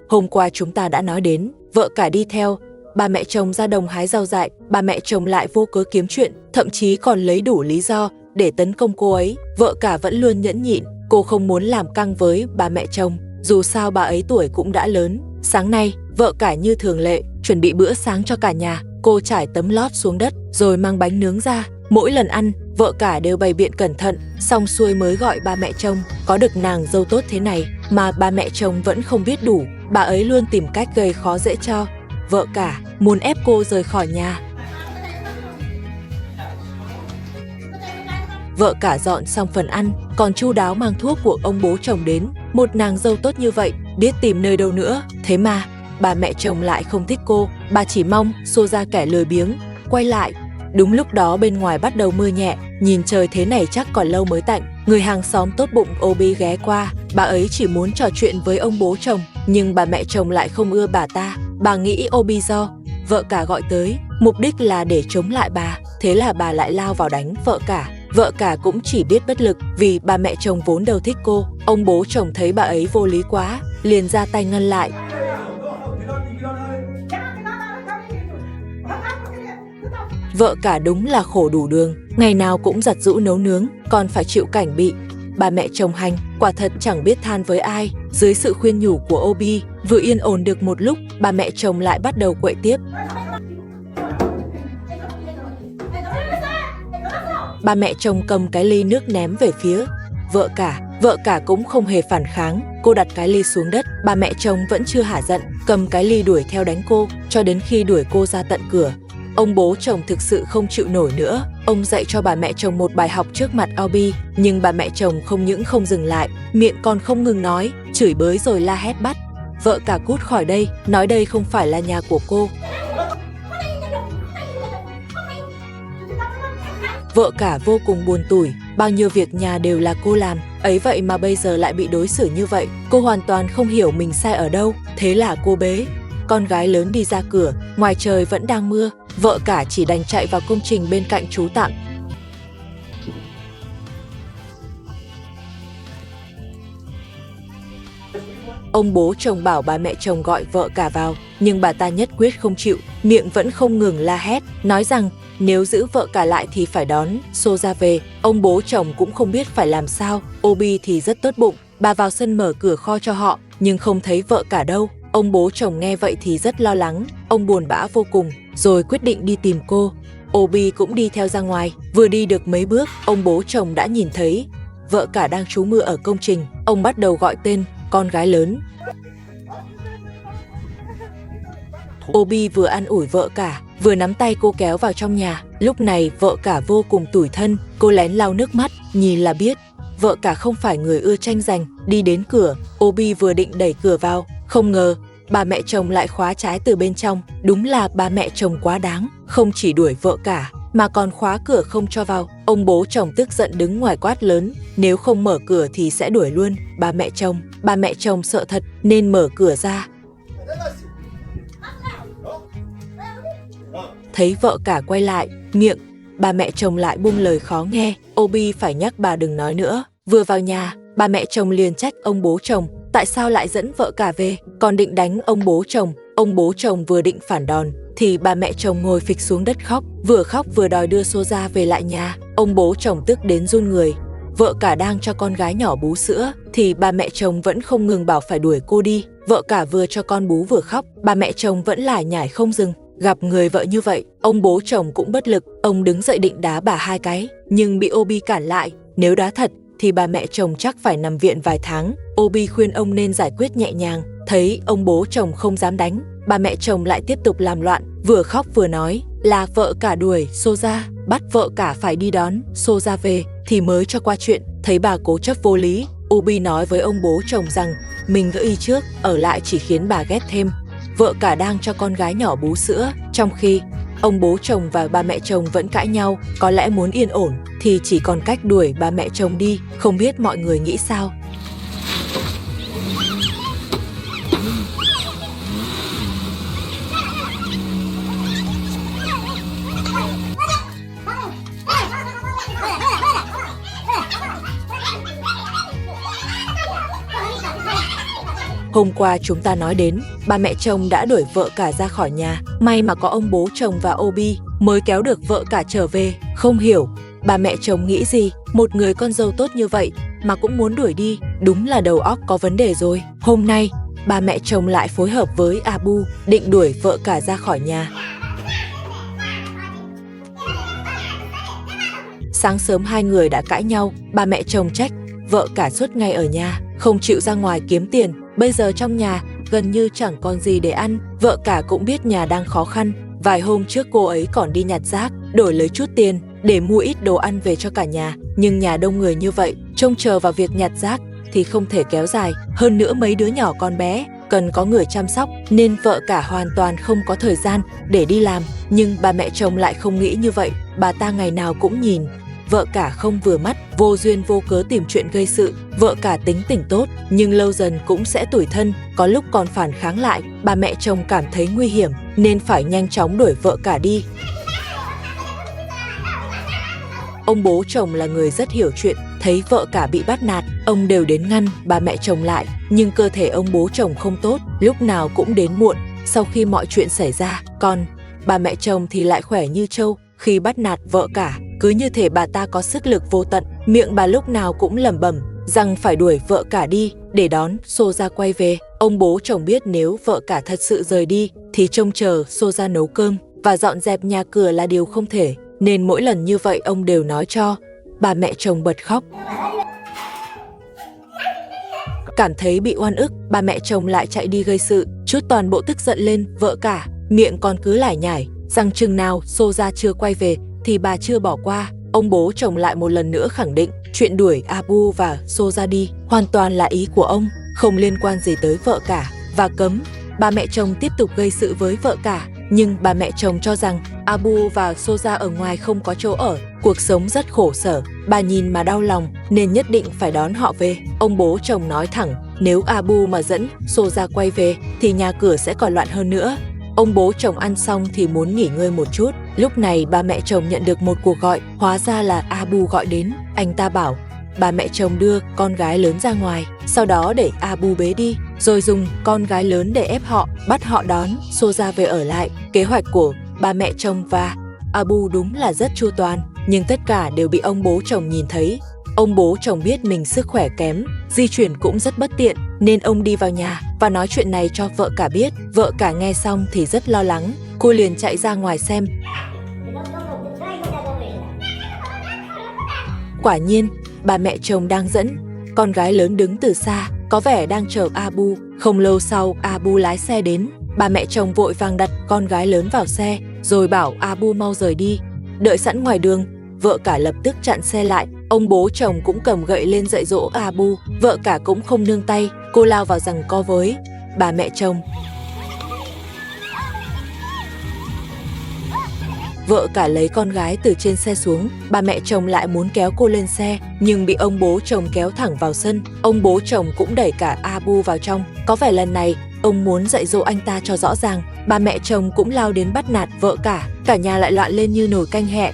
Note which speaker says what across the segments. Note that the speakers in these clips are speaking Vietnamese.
Speaker 1: hôm qua chúng ta đã nói đến, vợ cả đi theo ba mẹ chồng ra đồng hái rau dại, ba mẹ chồng lại vô cớ kiếm chuyện, thậm chí còn lấy đủ lý do để tấn công cô ấy. Vợ cả vẫn luôn nhẫn nhịn, cô không muốn làm căng với ba mẹ chồng, dù sao bà ấy tuổi cũng đã lớn. Sáng nay, vợ cả như thường lệ, chuẩn bị bữa sáng cho cả nhà. Cô trải tấm lót xuống đất, rồi mang bánh nướng ra. Mỗi lần ăn, vợ cả đều bày biện cẩn thận, xong xuôi mới gọi ba mẹ chồng. Có được nàng dâu tốt thế này mà ba mẹ chồng vẫn không biết đủ, bà ấy luôn tìm cách gây khó dễ cho vợ cả, muốn ép cô rời khỏi nhà. Vợ cả dọn xong phần ăn, còn chu đáo mang thuốc của ông bố chồng đến. Một nàng dâu tốt như vậy, biết tìm nơi đâu nữa. Thế mà, bà mẹ chồng lại không thích cô, bà chỉ mong xô ra kẻ lười biếng quay lại. Đúng lúc đó bên ngoài bắt đầu mưa nhẹ, nhìn trời thế này chắc còn lâu mới tạnh. Người hàng xóm tốt bụng Obi ghé qua, bà ấy chỉ muốn trò chuyện với ông bố chồng, nhưng bà mẹ chồng lại không ưa bà ta. Bà nghĩ Obi do vợ cả gọi tới, mục đích là để chống lại bà, thế là bà lại lao vào đánh vợ cả. Vợ cả cũng chỉ biết bất lực vì bà mẹ chồng vốn đâu thích cô. Ông bố chồng thấy bà ấy vô lý quá, liền ra tay ngăn lại. Vợ cả đúng là khổ đủ đường, ngày nào cũng giặt giũ nấu nướng, còn phải chịu cảnh bị bà mẹ chồng hành, quả thật chẳng biết than với ai. Dưới sự khuyên nhủ của Obi, vừa yên ổn được một lúc, bà mẹ chồng lại bắt đầu quậy tiếp. Bà mẹ chồng cầm cái ly nước ném về phía vợ cả cũng không hề phản kháng. Cô đặt cái ly xuống đất, bà mẹ chồng vẫn chưa hả giận, cầm cái ly đuổi theo đánh cô, cho đến khi đuổi cô ra tận cửa. Ông bố chồng thực sự không chịu nổi nữa, ông dạy cho bà mẹ chồng một bài học trước mặt Obi, nhưng bà mẹ chồng không những không dừng lại, miệng còn không ngừng nói, chửi bới rồi la hét bắt vợ cả cút khỏi đây, nói đây không phải là nhà của cô. Vợ cả vô cùng buồn tủi, bao nhiêu việc nhà đều là cô làm, ấy vậy mà bây giờ lại bị đối xử như vậy. Cô hoàn toàn không hiểu mình sai ở đâu, thế là cô bế con gái lớn đi ra cửa. Ngoài trời vẫn đang mưa, vợ cả chỉ đành chạy vào công trình bên cạnh trú tạm. Ông bố chồng bảo bà mẹ chồng gọi vợ cả vào, nhưng bà ta nhất quyết không chịu, miệng vẫn không ngừng la hét, nói rằng nếu giữ vợ cả lại thì phải đón xô ra về. Ông bố chồng cũng không biết phải làm sao. Obi thì rất tốt bụng, bà vào sân mở cửa kho cho họ, nhưng không thấy vợ cả đâu. Ông bố chồng nghe vậy thì rất lo lắng, ông buồn bã vô cùng, rồi quyết định đi tìm cô. Obi cũng đi theo ra ngoài, vừa đi được mấy bước, ông bố chồng đã nhìn thấy vợ cả đang trú mưa ở công trình. Ông bắt đầu gọi tên con gái lớn. Obi vừa an ủi vợ cả, vừa nắm tay cô kéo vào trong nhà. Lúc này vợ cả vô cùng tủi thân, cô lén lau nước mắt, nhìn là biết vợ cả không phải người ưa tranh giành. Đi đến cửa, Obi vừa định đẩy cửa vào, không ngờ bà mẹ chồng lại khóa trái từ bên trong. Đúng là bà mẹ chồng quá đáng, không chỉ đuổi vợ cả mà còn khóa cửa không cho vào. Ông bố chồng tức giận đứng ngoài quát lớn, nếu không mở cửa thì sẽ đuổi luôn bà mẹ chồng. Bà mẹ chồng sợ thật nên mở cửa ra. Thấy vợ cả quay lại, miệng bà mẹ chồng lại buông lời khó nghe. Obi phải nhắc bà đừng nói nữa. Vừa vào nhà, bà mẹ chồng liền trách ông bố chồng, tại sao lại dẫn vợ cả về, còn định đánh ông bố chồng. Ông bố chồng vừa định phản đòn thì bà mẹ chồng ngồi phịch xuống đất khóc vừa đòi đưa xô ra về lại nhà. Ông bố chồng tức đến run người. Vợ cả đang cho con gái nhỏ bú sữa thì bà mẹ chồng vẫn không ngừng bảo phải đuổi cô đi. Vợ cả vừa cho con bú vừa khóc, bà mẹ chồng vẫn lải nhải không dừng. Gặp người vợ như vậy, ông bố chồng cũng bất lực, ông đứng dậy định đá bà 2 cái, nhưng bị Obi cản lại. Nếu đá thật thì bà mẹ chồng chắc phải nằm viện vài tháng. Obi khuyên ông nên giải quyết nhẹ nhàng. Thấy ông bố chồng không dám đánh, bà mẹ chồng lại tiếp tục làm loạn, vừa khóc vừa nói là vợ cả đuổi xô ra, bắt vợ cả phải đi đón xô ra về thì mới cho qua chuyện. Thấy bà cố chấp vô lý, Obi nói với ông bố chồng rằng mình gỡ y trước, ở lại chỉ khiến bà ghét thêm. Vợ cả đang cho con gái nhỏ bú sữa, trong khi ông bố chồng và bà mẹ chồng vẫn cãi nhau. Có lẽ muốn yên ổn thì chỉ còn cách đuổi bà mẹ chồng đi. Không biết mọi người nghĩ sao? Hôm qua chúng ta nói đến, ba mẹ chồng đã đuổi vợ cả ra khỏi nhà. May mà có ông bố chồng và Obi mới kéo được vợ cả trở về. Không hiểu, ba mẹ chồng nghĩ gì, một người con dâu tốt như vậy mà cũng muốn đuổi đi, đúng là đầu óc có vấn đề rồi. Hôm nay, ba mẹ chồng lại phối hợp với Abu, định đuổi vợ cả ra khỏi nhà. Sáng sớm hai người đã cãi nhau, ba mẹ chồng trách vợ cả suốt ngày ở nhà, không chịu ra ngoài kiếm tiền. Bây giờ trong nhà gần như chẳng còn gì để ăn, vợ cả cũng biết nhà đang khó khăn. Vài hôm trước cô ấy còn đi nhặt rác, đổi lấy chút tiền để mua ít đồ ăn về cho cả nhà. Nhưng nhà đông người như vậy, trông chờ vào việc nhặt rác thì không thể kéo dài. Hơn nữa mấy đứa nhỏ con bé cần có người chăm sóc, nên vợ cả hoàn toàn không có thời gian để đi làm. Nhưng ba mẹ chồng lại không nghĩ như vậy, bà ta ngày nào cũng nhìn vợ cả không vừa mắt, vô duyên vô cớ tìm chuyện gây sự. Vợ cả tính tình tốt, nhưng lâu dần cũng sẽ tủi thân, có lúc còn phản kháng lại. Ba mẹ chồng cảm thấy nguy hiểm nên phải nhanh chóng đuổi vợ cả đi. Ông bố chồng là người rất hiểu chuyện, thấy vợ cả bị bắt nạt, ông đều đến ngăn ba mẹ chồng lại. Nhưng cơ thể ông bố chồng không tốt, lúc nào cũng đến muộn sau khi mọi chuyện xảy ra. Còn bà mẹ chồng thì lại khỏe như trâu khi bắt nạt vợ cả. Cứ như thể bà ta có sức lực vô tận, miệng bà lúc nào cũng lẩm bẩm rằng phải đuổi vợ cả đi để đón Soja quay về. Ông bố chồng biết nếu vợ cả thật sự rời đi thì trông chờ Soja nấu cơm và dọn dẹp nhà cửa là điều không thể, nên mỗi lần như vậy ông đều nói cho. Bà mẹ chồng bật khóc. Cảm thấy bị oan ức, ba mẹ chồng lại chạy đi gây sự, trút toàn bộ tức giận lên vợ cả, miệng còn cứ lải nhải rằng chừng nào Soja chưa quay về thì bà chưa bỏ qua. Ông bố chồng lại một lần nữa khẳng định chuyện đuổi Abu và Soja đi hoàn toàn là ý của ông, không liên quan gì tới vợ cả, và cấm ba mẹ chồng tiếp tục gây sự với vợ cả. Nhưng ba mẹ chồng cho rằng Abu và Soja ở ngoài không có chỗ ở, cuộc sống rất khổ sở, bà nhìn mà đau lòng nên nhất định phải đón họ về. Ông bố chồng nói thẳng, nếu Abu mà dẫn Soja quay về thì nhà cửa sẽ còn loạn hơn nữa. Ông bố chồng ăn xong thì muốn nghỉ ngơi một chút. Lúc này ba mẹ chồng nhận được một cuộc gọi, hóa ra là Abu gọi đến. Anh ta bảo ba mẹ chồng đưa con gái lớn ra ngoài, sau đó để Abu bế đi, rồi dùng con gái lớn để ép họ, bắt họ đón Soja về ở lại. Kế hoạch của ba mẹ chồng và Abu đúng là rất chu toàn, nhưng tất cả đều bị ông bố chồng nhìn thấy. Ông bố chồng biết mình sức khỏe kém, di chuyển cũng rất bất tiện, nên ông đi vào nhà và nói chuyện này cho vợ cả biết. Vợ cả nghe xong thì rất lo lắng, cô liền chạy ra ngoài xem. Quả nhiên, bà mẹ chồng đang dẫn con gái lớn đứng từ xa, có vẻ đang chờ Abu. Không lâu sau, Abu lái xe đến. Bà mẹ chồng vội vàng đặt con gái lớn vào xe, rồi bảo Abu mau rời đi. Đợi sẵn ngoài đường, vợ cả lập tức chặn xe lại. Ông bố chồng cũng cầm gậy lên dạy dỗ Abu. Vợ cả cũng không nương tay, cô lao vào giằng co với bà mẹ chồng. Vợ cả lấy con gái từ trên xe xuống, bà mẹ chồng lại muốn kéo cô lên xe, nhưng bị ông bố chồng kéo thẳng vào sân. Ông bố chồng cũng đẩy cả Abu vào trong. Có vẻ lần này, ông muốn dạy dỗ anh ta cho rõ ràng. Bà mẹ chồng cũng lao đến bắt nạt vợ cả nhà lại loạn lên như nồi canh hẹ.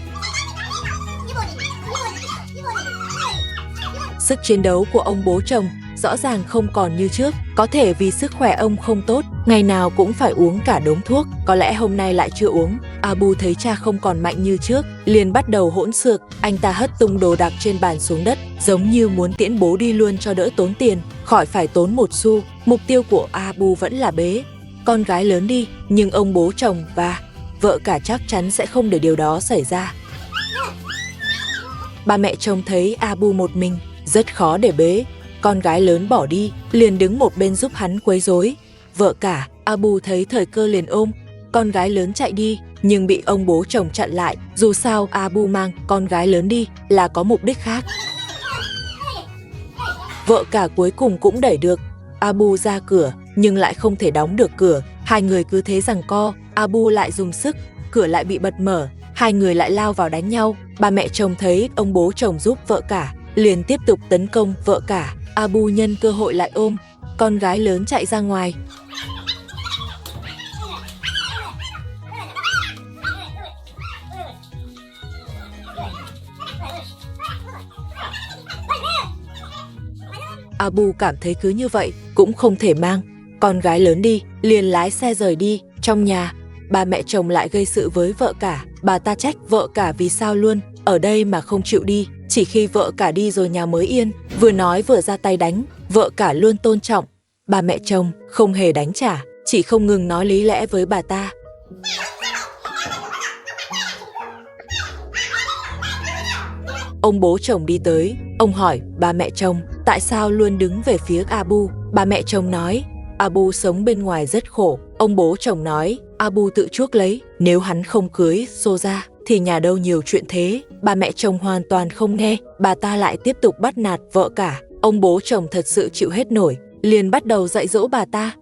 Speaker 1: Sức chiến đấu của ông bố chồng rõ ràng không còn như trước, có thể vì sức khỏe ông không tốt, ngày nào cũng phải uống cả đống thuốc, có lẽ hôm nay lại chưa uống. Abu thấy cha không còn mạnh như trước, liền bắt đầu hỗn xược, anh ta hất tung đồ đạc trên bàn xuống đất, giống như muốn tiễn bố đi luôn cho đỡ tốn tiền, khỏi phải tốn một xu. Mục tiêu của Abu vẫn là bế con gái lớn đi, nhưng ông bố chồng và vợ cả chắc chắn sẽ không để điều đó xảy ra. Ba mẹ chồng thấy Abu một mình, rất khó để bế con gái lớn bỏ đi, liền đứng một bên giúp hắn quấy rối. Vợ cả Abu thấy thời cơ liền ôm con gái lớn chạy đi, nhưng bị ông bố chồng chặn lại. Dù sao Abu mang con gái lớn đi là có mục đích khác. Vợ cả cuối cùng cũng đẩy được Abu ra cửa, nhưng lại không thể đóng được cửa. Hai người cứ thế giằng co, Abu lại dùng sức, cửa lại bị bật mở, hai người lại lao vào đánh nhau. Ba mẹ chồng thấy ông bố chồng giúp vợ cả, liền tiếp tục tấn công vợ cả. Abu nhân cơ hội lại ôm con gái lớn chạy ra ngoài. Abu cảm thấy cứ như vậy cũng không thể mang con gái lớn đi, liền lái xe rời đi. Trong nhà, ba mẹ chồng lại gây sự với vợ cả. Bà ta trách vợ cả vì sao luôn ở đây mà không chịu đi, chỉ khi vợ cả đi rồi nhà mới yên. Vừa nói vừa ra tay đánh. Vợ cả luôn tôn trọng ba mẹ chồng, không hề đánh trả, chỉ không ngừng nói lý lẽ với bà ta. Ông bố chồng đi tới, ông hỏi ba mẹ chồng tại sao luôn đứng về phía Abu. Ba mẹ chồng nói Abu sống bên ngoài rất khổ. Ông bố chồng nói Abu tự chuốc lấy, nếu hắn không cưới Soja thì nhà đâu nhiều chuyện thế. Ba mẹ chồng hoàn toàn không nghe, bà ta lại tiếp tục bắt nạt vợ cả. Ông bố chồng thật sự chịu hết nổi, liền bắt đầu dạy dỗ bà ta.